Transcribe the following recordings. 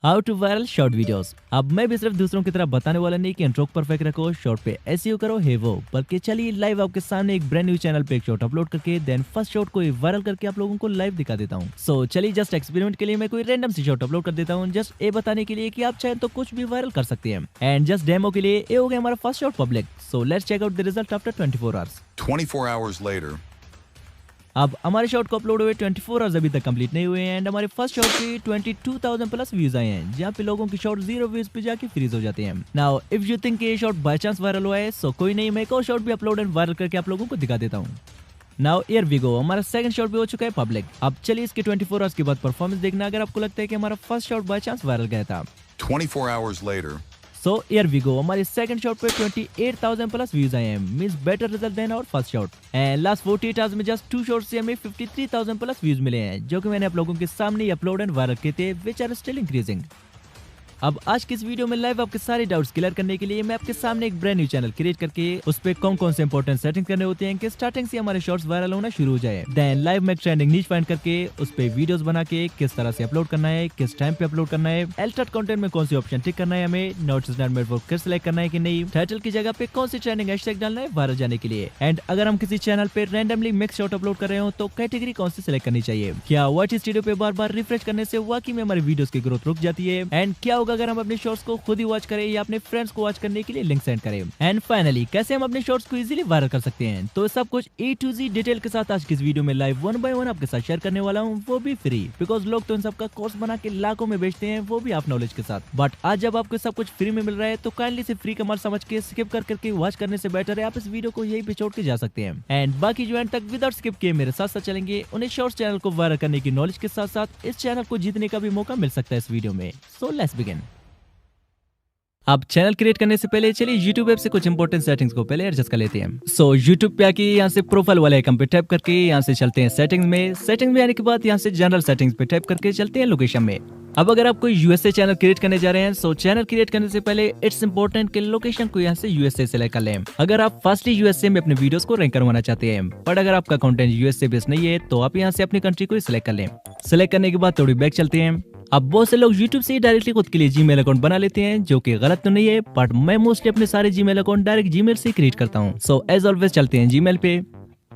How to viral short videos. अब मैं भी सिर्फ दूसरों की तरह बताने वाला नहीं कि इंट्रो परफेक्ट रखो, शॉर्ट पे एसईओ करो, हे वो, बल्कि चलिए लाइव आपके सामने एक ब्रांड न्यू चैनल पे एक शॉर्ट अपलोड करके देन फर्स्ट शॉर्ट को वायरल करके आप लोगों को लाइव दिखा देता हूँ। सो चलिए जस्ट एक्सपेरिमेंट के लिए मैं कोई रैंडम सी शॉर्ट अपलोड कर देता हूँ, जस्ट ये बताने के लिए कि आप चाहे तो कुछ भी वायरल कर सकते हैं। एंड जस्ट डेमो के लिए ये हो गया हमारा first short public. So let's check out the result after 24 hours. 24 hours later. अब हमारे शॉट को अपलोड हुए 24 आवर्स अभी तक कंप्लीट नहीं हुए हैं एंड हमारे फर्स्ट शॉट पे 22,000 प्लस व्यूज आए हैं, जहाँ पे लोगों की शॉट 0 व्यूज पे जाके फ्रीज हो जाते हैं। नाउ इफ यू थिंक ये शॉट बाय चांस वायरल हुआ है, सो कोई नहीं, मैं एक और शॉट भी अपलोड एंड वायरल करके आप लोगों को दिखा देता हूँ। नाउ हियर वी गो, हमारा सेकंड शॉट भी हो चुका है पब्लिक। अब चलिए इसके 24 आवर्स के बाद परफॉर्मेंस देखना, अगर आपको लगता है कि हमारा first shot by chance viral गया था। 24 hours later. So here we go, हमारे सेकंड शॉट पे 28,000 प्लस व्यूज आए हैं, means better result than our first shot. And last 48 hours में जस्ट 2 शॉट से हमें 53,000 प्लस व्यूज मिले हैं, जो कि मैंने आप लोगों के सामने अपलोड एंड वायरल किए थे, विच आर स्टिल इंक्रीजिंग। अब आज की इस वीडियो में लाइव आपके सारे डाउट्स क्लियर करने के लिए मैं आपके सामने एक ब्रांड न्यू चैनल क्रिएट करके उस पे कौन कौन से इंपॉर्टेंट सेटिंग करने होते हैं कि स्टार्टिंग से हमारे शॉर्ट्स वायरल होना शुरू हो जाए। देन लाइव में ट्रेंडिंग नीच फाइंड करके उस पे वीडियोस बना के किस तरह से अपलोड करना है, किस टाइम पे अपलोड करना है, एल्टर्ड कंटेंट में कौन सी ऑप्शन टिक करना है, हमें नोट्स नेटवर्क किस सिलेक्ट करना है कि नहीं, टाइटल की जगह पे कौन सी ट्रेंडिंग हैशटैग डालना है वायरल जाने के लिए। एंड अगर हम किसी चैनल पे रैंडमली मिक्स शॉट अपलोड कर रहे हो तो कैटेगरी कौन सी सिलेक्ट करनी चाहिए, क्या वाच स्टूडियो पे बार बार रिफ्रेश करने से वाकई में हमारी वीडियोस की ग्रोथ रुक जाती है, एंड क्या होगा अगर हम अपने शॉर्ट्स को खुद ही वॉच करें या अपने फ्रेंड्स को वॉच करने के लिए लिंक सेंड करें, एंड फाइनली कैसे हम अपने शॉर्ट्स को इजीली वायरल कर सकते हैं। तो सब कुछ A to Z डिटेल के साथ आज की इस वीडियो में लाइव 1 by 1 आपके साथ शेयर करने वाला हूँ, वो भी फ्री, बिकॉज लोग तो इन सब का कोर्स बना के लाखों में बेचते हैं, वो भी आप नॉलेज के साथ। बट आज जब आपको सब कुछ फ्री में मिल रहा है तो काइंडली से फ्री का माल समझ के स्किप कर करके वॉच करने से बेटर है आप इस वीडियो को यही पे छोड़ के जा सकते हैं। एंड बाकी जो एंड तक विदाउट स्किप किए मेरे साथ साथ चलेंगे, उन्हें शॉर्ट्स चैनल को वायरल करने की नॉलेज के साथ साथ इस चैनल को जीतने का भी मौका मिल सकता है इस वीडियो में। So let's begin. अब चैनल क्रिएट करने से पहले चलिए YouTube ऐप से कुछ इंपॉर्टेंट सेटिंग्स को पहले एडजस्ट कर लेते हैं। सो YouTube पे आके यहाँ से प्रोफाइल वाले आइकन पे टैप करके यहाँ से चलते हैं सेटिंग्स में। सेटिंग्स में आने के बाद यहाँ से जनरल सेटिंग्स पे टैप करके चलते हैं लोकेशन में। अब अगर आप कोई यूएसए चैनल क्रिएट करने जा रहे हैं, सो चैनल क्रिएट करने से पहले इट्स इंपॉर्टेंट कि लोकेशन को यहाँ से यूएसए सेलेक्ट कर लें, अगर आप फर्स्टली यूएसए में अपने वीडियोस को रैंक करवाना चाहते हैं। बट अगर आपका कंटेंट यूएसए बेस्ड नहीं है तो आप यहाँ से अपनी कंट्री को सिलेक्ट कर लें। सिलेक्ट करने के बाद थोड़ी बैक चलते हैं। अब बहुत से लोग YouTube से ही डायरेक्टली खुद के लिए जीमेल अकाउंट बना लेते हैं, जो कि गलत तो नहीं है, बट मैं मोस्टली अपने सारे जीमेल अकाउंट डायरेक्ट जीमेल से क्रिएट करता हूँ। सो एज ऑलवेज चलते हैं जीमेल पे।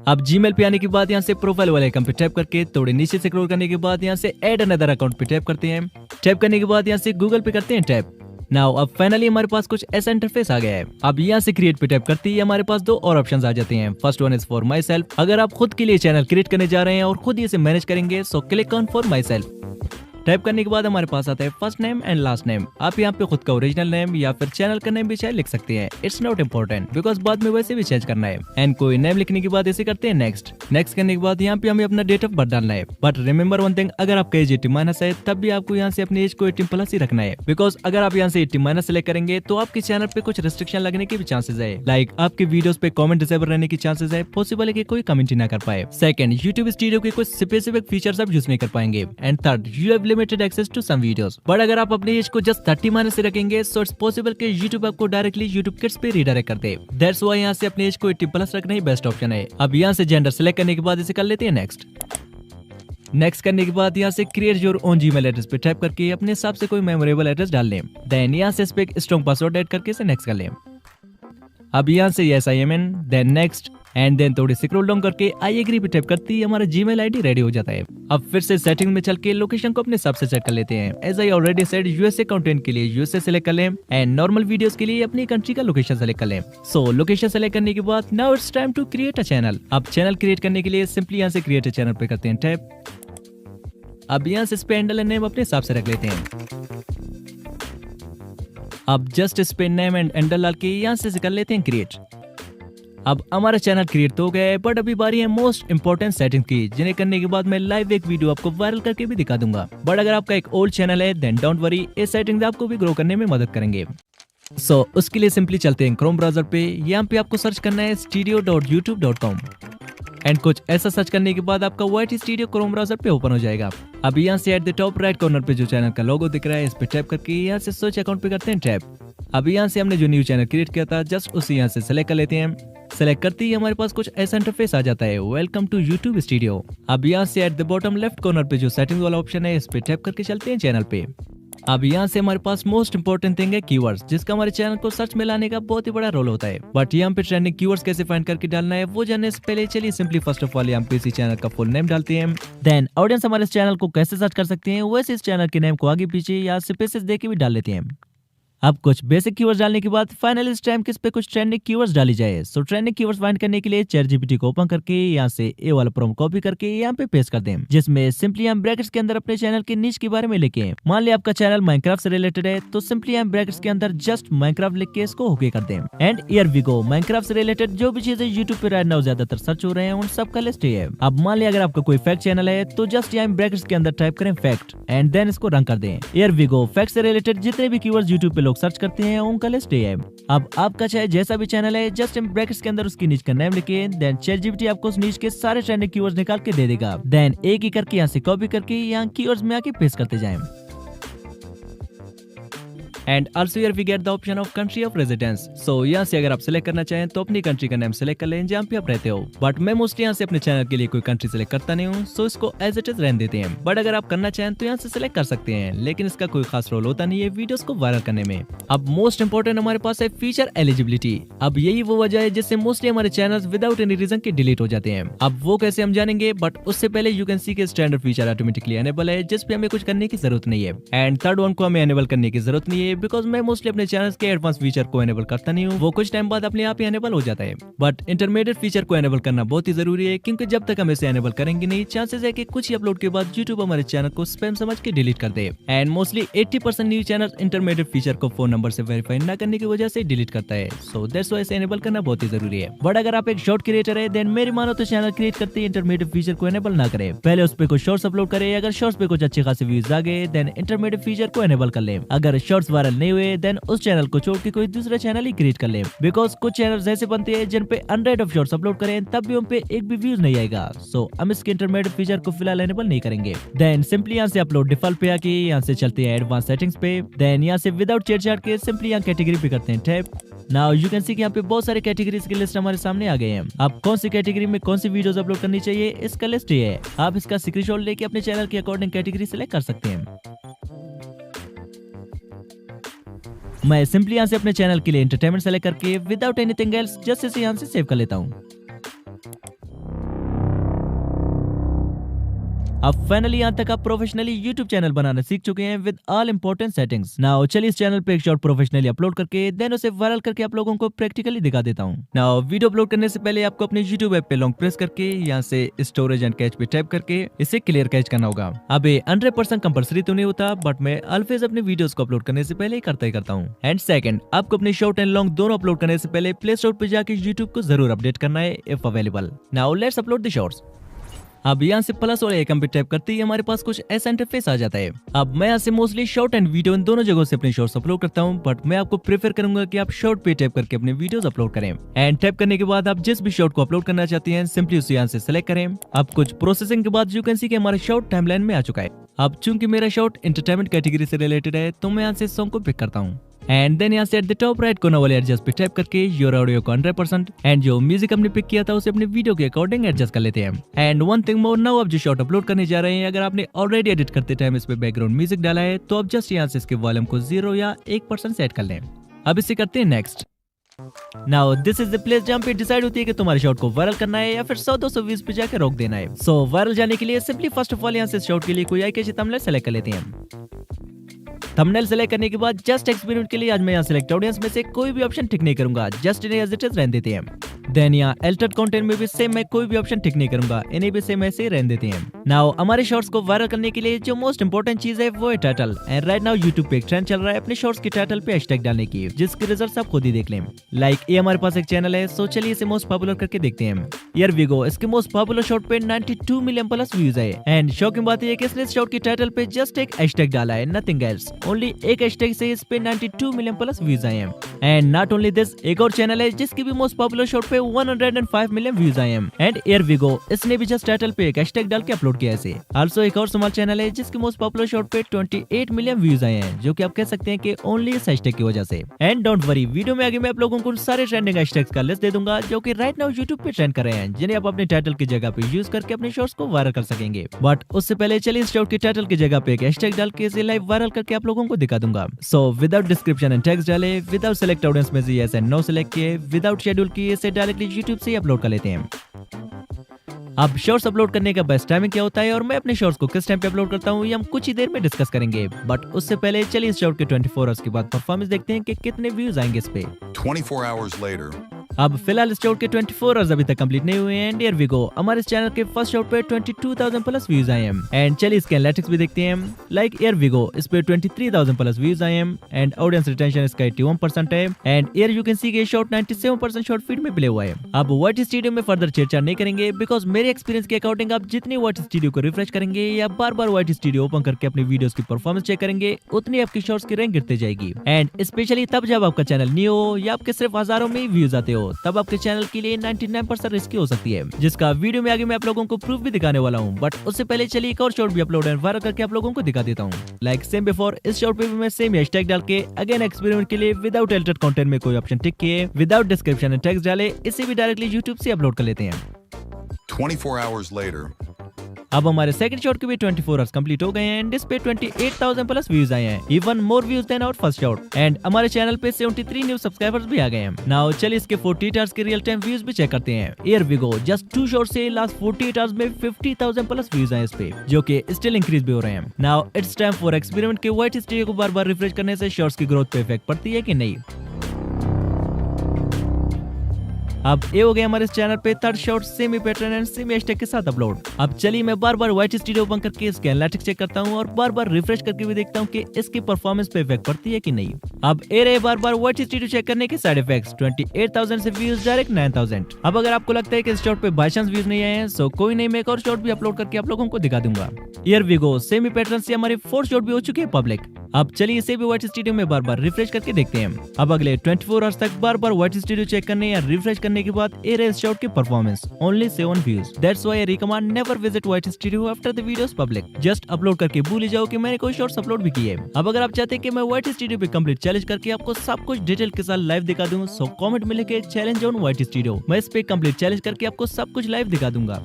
अब जीमेल पे आने के बाद यहाँ से प्रोफाइल वाले आइकन पे टैप करके थोड़े नीचे से स्क्रॉल करने के बाद यहाँ से ऐड अनदर अकाउंट पे टैप करते हैं। टैप करने के बाद यहाँ से गूगल पे करते हैं टैप। नाउ अब फाइनली हमारे पास कुछ ऐसा इंटरफेस आ गया है। अब यहाँ से क्रिएट पे टैप करते ही हमारे पास 2 और ऑप्शंस आ जाते हैं। First one is for my self, अगर आप खुद के लिए चैनल क्रिएट करने जा रहे हैं और खुद इसे मैनेज करेंगे, so click on for my self. Type करने के बाद हमारे पास आता है first name and last name. आप यहाँ पे खुद का ओरिजिनल नेम या फिर चैनल का नेम भी चाहे लिख सकते हैं, इट्स नॉट इम्पोर्टेंट बिकॉज बाद में वैसे भी चेंज करना है। एंड कोई नेम लिखने के बाद इसे करते हैं नेक्स्ट। नेक्स्ट करने के बाद यहाँ पे हमें अपना डेट ऑफ बर्थ डालना है। बट रिमेंबर वन थिंग, अगर आपका एज 18 है तब भी आपको यहाँ से अपनी एज को 18 प्लस ही रखना है, बिकॉज अगर आप यहाँ से 18 सेलेक्ट करेंगे तो आपके चैनल पे कुछ रिस्ट्रिक्शन लगने के भी चांसेस है, लाइक आपके वीडियोस पे कमेंट डिसेबल रहने की चांसेस है, पॉसिबल है कि कोई कमेंट ही ना कर पाए। सेकंड, YouTube स्टूडियो के कुछ स्पेसिफिक फीचर्स आप यूज नहीं कर पाएंगे। And third, you have limited access to some videos. But अगर आप अपनी एज को जस्ट 30 से रखेंगे, सो इट्स पॉसिबल कि YouTube आपको डायरेक्टली YouTube किड्स पे रीडायरेक्ट कर दे। दैट्स व्हाई यहाँ से अपनी एज को 18 प्लस रखना ही बेस्ट ऑप्शन है। अब यहाँ से जेंडर सेलेक्ट करने के बाद इसे कर लेते हैं नेक्स्ट। नेक्स्ट करने के बाद यहाँ से create your own Gmail address पे टाइप करके अपने हिसाब से कोई मेमोरेबल एड्रेस डाल लें। देन यहाँ से इस पे एक स्ट्रॉन्ग पासवर्ड ऐड करके इसे नेक्स्ट कर लें। अब यहाँ से yes I am in, then next, and then थोड़ी स्क्रॉल डाउन करके आई एग्री पे टाइप करते ही हमारा जीमेल आईडी रेडी हो जाता है। अब फिर से सेटिंग में चल के लोकेशन को अपने हिसाब से सेट कर लेते हैं। As I already said, USA content के लिए यूएसए सेलेक्ट कर लें एंड नॉर्मल वीडियोस के लिए अपनी कंट्री का लोकेशन सेलेक्ट कर लें। सो लोकेशन सेलेक्ट करने के बाद now it's time to create a channel. अब चैनल क्रिएट करने के लिए सिंपली यहाँ से क्रिएट अ चैनल पे करते हैं टैप। अब यहाँ से इस पे हैंडल एंड नेम अपने हिसाब से रख लेते हैं। अब जस्ट इस पे नेम एंड हैंडल डाल के यहाँ से कर लेते हैं क्रिएट। अब हमारा चैनल क्रिएट तो हो गया है, बट अभी बारी है मोस्ट इंपॉर्टेंट सेटिंग की, जिन्हें करने के बाद मैं लाइव एक वीडियो आपको वायरल करके भी दिखा दूंगा। बट अगर आपका एक ओल्ड चैनल है देन डोंट वरी, ये सेटिंग्स आपको भी ग्रो करने में मदद करेंगे। सो उसके लिए सिंपली चलते हैं क्रोम ब्राउजर पे। यहाँ पे आपको सर्च करना है studio.youtube.com एंड कुछ ऐसा सर्च करने के बाद आपका YT स्टूडियो क्रोम ब्राउजर पे ओपन हो जाएगा। अब यहाँ से at the top right corner पे जो चैनल का लोगो दिख रहा है, इस पे टैप करके यहाँ से सर्च अकाउंट पे करते हैं टैप। अब यहाँ से हमने जो न्यू चैनल क्रिएट किया था जस्ट उसी यहाँ से सेलेक्ट कर लेते हैं। सेलेक्ट करते ही हमारे पास कुछ ऐसा इंटरफेस आ जाता है, वेलकम टू YouTube स्टूडियो। अब यहाँ से at the bottom left corner पे जो सेटिंग वाला ऑप्शन है, इस पे टैप करके चलते हैं चैनल पे। अब यहाँ से हमारे पास मोस्ट इंपोर्टेंट थिंग है कीवर्ड्स, जिसका हमारे चैनल को सर्च में लाने का बहुत ही बड़ा रोल होता है। बट यहाँ पे ट्रेंडिंग कीवर्ड्स कैसे फाइंड करके डालना है वो जानने से पहले चलिए सिंपली फर्स्ट ऑफ ऑल यहाँ पे इसी चैनल का फुल नेम डालते हैं। देन ऑडियंस हमारे इस चैनल को कैसे सर्च कर सकते हैं वैसे इस चैनल के नेम को आगे पीछे या स्पेसेस देके भी डाल लेते हैं। अब कुछ बेसिक कीवर्ड्स डालने के बाद फाइनली इस टाइम किस पे कुछ ट्रेंडिंग कीवर्ड्स डाली जाए। सो ट्रेंडिंग कीवर्ड्स फाइंड करने के लिए ChatGPT को ओपन करके यहाँ से ए वाला प्रॉम्प्ट कॉपी करके यहाँ पे पेस्ट कर दें, जिसमें सिंपली हम ब्रैकेट्स के अंदर अपने चैनल के नीच के बारे में लिखे। मान लिया आपका चैनल माइनक्राफ्ट से रिलेटेड है तो सिंपली हम ब्रैकेट्स के अंदर जस्ट माइनक्राफ्ट लिख के इसको ओके कर दें। And here we go, Minecraft से रिलेटेड जो भी चीजें यूट्यूब पे राइट नाउ ज्यादातर सर्च हो रहे हैं उन सब का लिस्ट है। अब मान लिया अगर आपका कोई फैक्ट चैनल है तो जस्ट यहाँ ब्रैकेट्स के अंदर टाइप करें फैक्ट एंड देन इसको रन कर दें। हियर वी गो, फैक्ट से रिलेटेड जितने भी कीवर्ड्स यूट्यूब पे लोग सर्च करते हैं उनका लिस्ट है। अब आपका चाहे जैसा भी चैनल है जस्ट इन ब्रैकेट्स के अंदर उसकी नीच का नाम लिखिए। देन ChatGPT आपको उस नीच के सारे ट्रेंडिंग कीवर्ड्स निकाल के दे देगा। देन एक ही करके यहाँ से कॉपी करके यहाँ कीवर्ड्स में आके पेस्ट करते जाएं। And also here we get the option of country of residence. So यहाँ से अगर आप सिलेक्ट करना चाहें तो अपनी कंट्री का नाम सिलेक्ट कर लें जहाँ पे आप रहते हो। बट मैं मोस्टली यहाँ से अपने चैनल के लिए कोई कंट्री सिलेक्ट करता नहीं हूँ, सो इसको एज इट इज रहने देते हैं। बट अगर आप करना चाहें तो यहाँ से सिलेक्ट कर सकते हैं, लेकिन इसका कोई खास रोल होता नहीं है वीडियोस को वायरल करने में। अब मोस्ट इंपोर्टेंट हमारे पास है फीचर एलिजिबिलिटी। अब यही वो वजह है जिससे मोस्टली हमारे चैनल विदाउट एनी रीजन के डिलीट हो जाते हैं। अब वो कैसे हम जानेंगे, बट उससे पहले यू कैन सी के स्टैंडर्ड फीचर ऑटोमेटिकली एनेबल है जिसपे हमें कुछ करने की जरूरत नहीं है। एंड थर्ड वन को हमें एनेबल करने की जरूरत नहीं है बिकॉज मैं मोस्टली अपने चैनल के एडवांस फीचर को एनेबल करता नहीं हूँ, वो कुछ टाइम बाद अपने आप ही एनेबल हो जाता है। बट इंटरमीडिएट फीचर को एनेबल करना बहुत ही जरूरी है, क्योंकि जब तक हम इसे एनेबल करेंगे नहीं चांसेस है कि कुछ ही अपलोड के बाद यूट्यूब हमारे चैनल को स्पैम समझ के डिलीट कर दे। And mostly 80% new channel intermediate feature को फोन नंबर से वेरीफाई न करने की वजह से डिलीट करता है। सो दैट्स व्हाई इसे एनेबल करना बहुत ही जरूरी है। बट अगर आप एक शॉर्ट क्रिएटर है देन मेरी मानो तो चैनल क्रिएट करते ही इंटरमीडिएट फीचर को एनेबल ना करें, पहले उस पे कुछ शॉर्ट्स अपलोड करें। अगर शॉर्ट्स पे कुछ अच्छे खासे व्यूज आ गए देन इंटरमीडिएट फीचर को एनेबल कर ले। अगर शॉर्ट्स वायरल नहीं हुए देन उस चैनल को छोड़ के कोई दूसरा चैनल ही क्रिएट कर ले, बिकॉज कुछ चैनल ऐसे बनते हैं जिन पे 100 ऑफ शॉर्ट्स अपलोड करें तब भी उन पे एक भी व्यूज नहीं आएगा। सो हम इसके इंटरमीडिएट फीचर को फिलहाल एनेबल नहीं करेंगे। देन सिंपली यहाँ से अपलोड डिफॉल्ट पे आके यहाँ से चलते हैं एडवांस सेटिंग्स पे। देन यहाँ से विदाउट चेट के सिंपली यहाँ कैटेगरी पे करते हैं tap. Now you can see कि यहाँ पे बहुत सारे कैटेगरीज की लिस्ट हमारे सामने आ गए हैं। अब कौन सी कैटेगरी में कौन सी वीडियोस अपलोड करनी चाहिए इसका लिस्ट ये है। आप इसका स्क्रीनशॉट लेके अपने चैनल के अकॉर्डिंग कैटेगरी सिलेक्ट कर सकते हैं। मैं सिंपली यहाँ से अपने चैनल के लिए एंटरटेनमेंट सेलेक्ट करके विदाउट एनीथिंग एल्स जस्ट इसे यहाँ से सेव कर लेता हूँ। अब फाइनली यहाँ तक आप प्रोफेशनली YouTube चैनल बनाना सीख चुके हैं with all important settings. Now चलिए इस चैनल पे एक शॉर्ट प्रोफेशनली अपलोड करके देन उसे वायरल करके आप लोगों को प्रैक्टिकली दिखा देता हूँ। नाउ वीडियो अपलोड करने से पहले आपको अपने YouTube ऐप पे लॉन्ग प्रेस करके यहाँ से स्टोरेज एंड कैच पे टैप करके इसे क्लियर कैच करना होगा। अब ये 100% कंपल्सरी तो नहीं होता, बट मैं ऑलवेज अपने वीडियोस को अपलोड करने से पहले ही करता हूँ। एंड सेकंड, आपको अपने शॉर्ट एंड लॉन्ग दोनों अपलोड करने से पहले प्ले स्टोर पे जाके YouTube को जरूर अपडेट करना है if available. Now let's upload the shorts. अब यहाँ से प्लस और आइकन पे टैप करते ही हमारे पास कुछ ऐसा इंटरफेस आ जाता है। अब मैं यहाँ से मोस्टली शॉर्ट एंड वीडियो इन दोनों जगहों से अपने शॉर्ट्स अपलोड करता हूँ, बट मैं आपको प्रेफर करूंगा कि आप शॉर्ट पे टैप करके अपने वीडियोस अपलोड करें। एंड टैप करने के बाद आप जिस भी शॉर्ट को अपलोड करना चाहते हैं सिंपली उसे यहाँ से सिलेक्ट करें। अब कुछ प्रोसेसिंग के बाद यू कैन सी कि हमारा शॉर्ट टाइमलाइन में आ चुका है। अब चूंकि मेरा शॉर्ट एंटरटेनमेंट कैटेगरी से रिलेटेड है तो मैं यहाँ से सॉन्ग को पिक करता हूँ। एंड देन यहाँ से एट द टॉप राइट कोना वाले एडजस्ट पे टैप करके योर ऑडियो को 100% एंड जो म्यूजिक हमने पिक किया था उसे अपने वीडियो के अकॉर्डिंग एडजस्ट कर लेते हैं। And one thing more, now आप जो शॉर्ट अपलोड करने जा रहे हैं अगर आपने ऑलरेडी एडिट करते टाइम इस पे बैकग्राउंड म्यूजिक डाला है तो आप जस्ट यहाँ से इसके वॉल्यूम को 0 या 1% सेट कर लें। अब इसे करते हैं next. Now this is the place जहाँ पे डिसाइड होती है कि तुम्हारे शॉर्ट को वायरल करना है या फिर 100-200 व्यूज पे जाकर रोक देना है। सो वायरल जाने के लिए सिंपली फर्स्ट ऑफ ऑल यहाँ से शॉर्ट के लिए कोई आई कैची थंबनेल सेलेक्ट कर लेते हैं। थंबनेल सेलेक्ट करने के बाद जस्ट एक्सपेरिमेंट के लिए आज मैं यहाँ सिलेक्ट ऑडियंस में से कोई भी ऑप्शन टिक नहीं करूंगा, जस्ट इन्हें एज इट इज रहने देते हैं। देन यहाँ एल्टर्ड कंटेंट में भी सेम मैं कोई भी ऑप्शन टिक नहीं करूंगा, इन्हें भी सेम ऐसे ही रहने देते हैं। नाउ हमारे शॉर्ट्स को वायरल करने के लिए जो मोस्ट इंपोर्टेंट चीज है वो है title. And right now YouTube पे एक ट्रेंड चल रहा है अपने शॉर्ट्स के टाइटल पे हैशटैग डालने की, जिसके रिजल्ट आप खुद ही देख लें। लाइक ये हमारे पास एक चैनल है, सो चलिए इसे मोस्ट पॉपुलर करके देखते हैं। हियर वी गो, इसके मोस्ट पॉपुलर शॉर्ट पे 92 मिलियन प्लस व्यूज है। एंड शॉकिंग बात है कि इसने इस शॉर्ट के टाइटल पे जस्ट एक हैशटैग डाला है, नथिंग एल्स, ओनली एक हैशटैग से इस पे 92 मिलियन प्लस व्यूज आए हैं। एंड नॉट ओनली दिस, एक और चैनल है जिसकी भी मोस्ट पॉपुलर शॉर्ट पे 105 मिलियन व्यूज आए हैं। एंड एयर वी गो, इसने भी जस्ट टाइटल पे एक हैशटैग डाल के अपलोड किया है। आल्सो एक और स्मॉल चैनल है जिसके मोस्ट पॉपुलर शॉर्ट पे 28 मिलियन व्यूज आए हैं, जो कि आप कह सकते हैं कि ओनली इस हैशटैग की वजह से। एंड डोंट वरी, वीडियो में आगे मैं आप लोगों को सारे ट्रेंडिंग हैशटैग्स का लिस्ट दे दूंगा जो कि राइट नाउ यूट्यूब पे ट्रेंड कर रहे हैं, जिन्हें आप अपने टाइटल की जगह पे यूज करके अपने शॉर्ट्स को वायरल कर सकेंगे। बट उससे पहले चलिए इस शॉर्ट के टाइटल की जगह पे एक हैशटैग डाल के इसे लाइव वायरल करके आप लोगों को दिखा दूंगा। So without description and text डाले, विदाउट सेलेक्ट ऑडियंस में से यस एंड नो सेलेक्ट किए, विदाउट शेड्यूल किए, इसे डायरेक्टली यूट्यूब से अपलोड कर लेते हैं। अब शॉर्ट्स अपलोड करने का बेस्ट टाइमिंग क्या होता है और मैं अपने शॉर्ट्स को किस टाइम पे अपलोड करता हूँ, ये हम कुछ ही देर में डिस्कस करेंगे। बट उससे पहले चलिए इस शॉर्ट के 24 आवर्स के बाद परफॉर्मेंस देखते हैं कि कितने व्यूज आएंगे इस पे। 24 hours later. अब फिलहाल इस शॉर्ट के 24 आवर्स अभी तक कंप्लीट नहीं हुए हैं। एंड हियर वी गो, हमारे इस चैनल के फर्स्ट शॉर्ट पे 22,000 प्लस व्यूज आए हैं। एंड चलिए इसके एनालिटिक्स भी देखते हैं। लाइक हियर वी गो, इस पे 23,000 प्लस व्यूज आए हैं। एंड ऑडियंस रिटेंशन इसका 81% है। And here you can see के शॉर्ट 97% शॉर्ट फीड में प्ले हुआ है। अब व्हाट स्टूडियो में फर्दर छेड़छाड़ नहीं करेंगे, बिकॉज मेरे एक्सपीरियंस के अकॉर्डिंग आप जितनी व्हाट स्टूडियो को रिफ्रेश करेंगे या बार बार व्हाट स्टूडियो ओपन करके अपनी वीडियोस की परफॉर्मेंस चेक करेंगे, उतनी आपकी शॉर्ट्स की रैंक गिरती जाएगी। एंड स्पेशली तब जब आपका चैनल न्यू हो या आपके सिर्फ हजारों में व्यूज आते हो, तब आपके चैनल के लिए 99% रिस्की हो सकती है, जिसका वीडियो में आगे मैं आप लोगों को प्रूफ भी दिखाने वाला हूँ। बट उससे पहले चलिए एक और शॉर्ट भी अपलोड वायरल करके आप लोगों को दिखा देता हूँ। लाइक सेम बिफोर, इस शॉर्ट पे भी मैं सेम हैशटैग डाल के अगेन एक्सपेरिमेंट के लिए विदाउट एडिटेड कंटेंट में कोई ऑप्शन टिक किए, विदाउट डिस्क्रिप्शन एंड टेक्स्ट डाले, इसे भी डायरेक्टली यूट्यूब से अपलोड कर लेते हैं। 24 hours later. अब हमारे सेकंड शॉट के भी 24 आवर्स कंप्लीट हो गए हैं। एंड इस पे 28,000 प्लस व्यूज आए हैं, even more views than our first shot. And हमारे चैनल पे 73 न्यू सब्सक्राइबर्स भी आ गए हैं। नाउ चलिए इसके 48 आवर्स के रियल टाइम व्यूज भी चेक करते हैं। Here we go, just 2 shot से लास्ट 48 आवर्स में 50,000 प्लस व्यूज आए इस पे, जो कि स्टिल इंक्रीज भी हो रहे हैं। Now it's time for experiment के व्हाट स्टूडियो को बार बार रिफ्रेश करने से शॉर्ट्स की ग्रोथ पे इफेक्ट पड़ती है कि नहीं। अब ये हो गया हमारे इस चैनल पे third shot semi pattern and semi hashtag के साथ अपलोड। अब चलिए मैं बार बार व्हाइट स्टूडियो ओपन करके इसके एनालिटिक्स चेक करता हूँ और बार बार रिफ्रेश करके भी देखता हूँ कि इसकी परफॉर्मेंस पे इफेक्ट पड़ती है कि नहीं। अब ए रहे बार बार व्हाइट स्टूडियो चेक करने के साइड इफेक्ट्स। 28,000 से व्यूज डायरेक्ट 9,000। अब अगर आपको लगता है कि इस शॉट पे बाय चांस व्यूज नहीं आए हैं, सो कोई नहीं, मैं एक और शॉट भी अपलोड करके आप लोगों को दिखा दूंगा। Here we go, semi pattern से हमारी 4 शॉट भी हो चुकी है पब्लिक। अब चलिए इसे भी व्हाइट स्टूडियो में बार बार रिफ्रेश करके देखते हैं। अब अगले 24 आवर्स तक बार बार व्हाइट स्टूडियो चेक करने या रिफ्रेश करने के बाद ए रहे शॉट की performance only 7 views. That's why I recommend never visit white studio after the videos public. Just upload करके भूल ही जाओ कि मैंने कोई शॉर्ट्स अपलोड भी किए। अब अगर आप चाहते हैं कि मैं व्हाइट स्टूडियो पे कंप्लीट चैलेंज करके आपको सब कुछ डिटेल के साथ लाइव दिखा दूं, सो कमेंट में लिखे चैलेंज ऑन व्हाइट स्टूडियो। मैं इस पे कंप्लीट चैलेंज करके आपको सब कुछ लाइव दिखा दूंगा।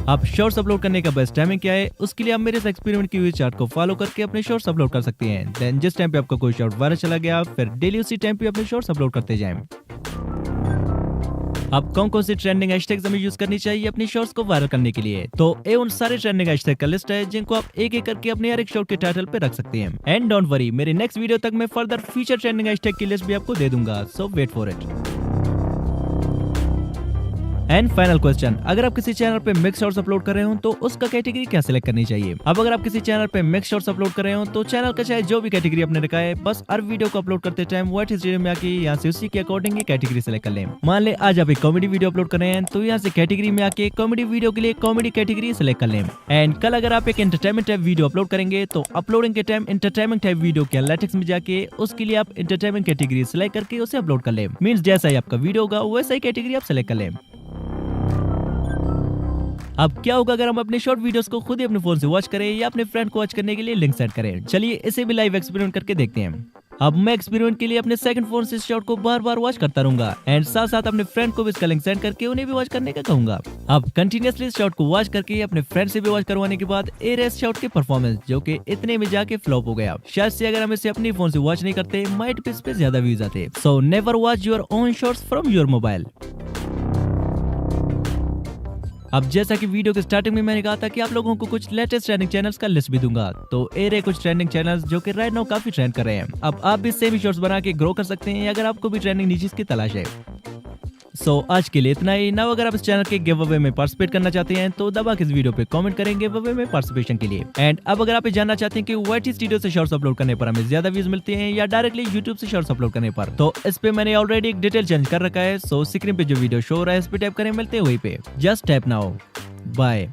आप शॉर्ट्स अपलोड करने का बेस्ट टाइमिंग क्या है, उसके लिए आप मेरे इस एक्सपेरिमेंट की हुई चार्ट को फॉलो करके अपने शॉर्ट्स अपलोड कर सकते हैं। देन जिस टाइम पे आपका कोई शॉर्ट वायरल चला गया, फिर डेली उसी टाइम पे अपने शॉर्ट्स अपलोड करते जाएं। अब कौन कौन सी ट्रेंडिंग हैशटैग्स हमें यूज करनी चाहिए अपनी शॉर्ट्स को वायरल करने के लिए, तो ये उन सारे ट्रेंडिंग हैशटैग का लिस्ट है जिनको आप एक एक करके अपने हर एक शॉर्ट के टाइटल पे रख सकते हैं। एंड डोंट वरी, मेरे नेक्स्ट वीडियो तक मैं फर्दर फ्यूचर ट्रेंडिंग हैशटैग की लिस्ट भी आपको दे दूंगा, so wait for it. And final question, अगर आप किसी चैनल पे मिक्स शॉर्ट्स अपलोड कर रहे हो तो उसका कैटेगरी क्या सिलेक्ट करनी चाहिए। अब अगर आप किसी चैनल पे मिक्स शॉर्ट्स अपलोड कर रहे हो तो चैनल का चाहे जो भी कैटेगरी आपने रखा है, बस हर वीडियो को अपलोड करते टाइम व्हाट स्टूडियो में आके यहाँ से उसी के अकॉर्डिंग कैटेगरी सिलेक्ट कर लें। मान ले आज आप एक कॉमेडी वीडियो अपलोड कर रहे हैं तो यहाँ से कैटेगरी में आके कॉमेडी वीडियो के लिए कॉमेडी कैटेगरी सिलेक्ट कर लें। एंड कल अगर आप एक एंटरटेनमेंट टाइप वीडियो अपलोड करेंगे तो अपलोडिंग के टाइम एंटरटेनमेंट टाइप वीडियो के एनालिटिक्स में जाके उसके लिए आप एंटरटेनमेंट कैटेगरी सिलेक्ट करके उसे अपलोड कर लें। मींस जैसा ही आपका वीडियो होगा वैसा ही कैटेगरी आप सिलेक्ट कर लें। अब क्या होगा अगर हम अपने शॉर्ट वीडियोस को खुद ही अपने फोन से वॉच करें या अपने फ्रेंड को वॉच करने के लिए लिंक सेंड करें। चलिए इसे भी लाइव एक्सपेरिमेंट करके देखते हैं। अब मैं एक्सपेरिमेंट के लिए अपने सेकंड फोन से शॉट को बार बार वॉच करता रहूंगा एंड साथ साथ अपने फ्रेंड को भी इसका लिंक सेंड करके उन्हें भी वॉच करने का कहूंगा। अब कंटिन्यूअसली शॉट को वॉच करके अपने फ्रेंड से भी वॉच करवाने के बाद ए रेस शॉट की परफॉर्मेंस जो कि इतने में जाके फ्लॉप हो गया। शायद से अगर हम इसे अपनी फोन से वॉच नहीं करते माइट पे इस पे ज्यादा व्यूज आते। So never watch your own shots from your mobile. अब जैसा कि वीडियो के स्टार्टिंग में मैंने कहा था कि आप लोगों को कुछ लेटेस्ट ट्रेंडिंग चैनल्स का लिस्ट भी दूंगा, तो ए रहे कुछ ट्रेंडिंग चैनल्स जो कि राइट नाउ काफी ट्रेंड कर रहे हैं। अब आप भी सेम शॉर्ट्स बना के ग्रो कर सकते हैं अगर आपको भी ट्रेंडिंग नीचेस की तलाश है। सो आज के लिए इतना ही। नाउ अगर आप इस चैनल के गिव अवे में पार्टिसिपेट करना चाहते हैं तो दबा के इस वीडियो पे कमेंट करें गिव अवे में पार्टिसिपेशन के लिए। एंड अब अगर आप ये जानना चाहते हैं कि व्हाइट स्टूडियो से शॉर्ट्स अपलोड करने पर हमें ज्यादा व्यूज मिलते हैं या डायरेक्टली यूट्यूब से शॉर्ट्स अपलोड करने पर, तो इस पे मैंने ऑलरेडी एक डिटेल चेंज कर रखा है। सो स्क्रीन पे जो वीडियो शो हो रहा है इस पे टैप करें, मिलते हैं वहीं पे। Just tap now. बाय।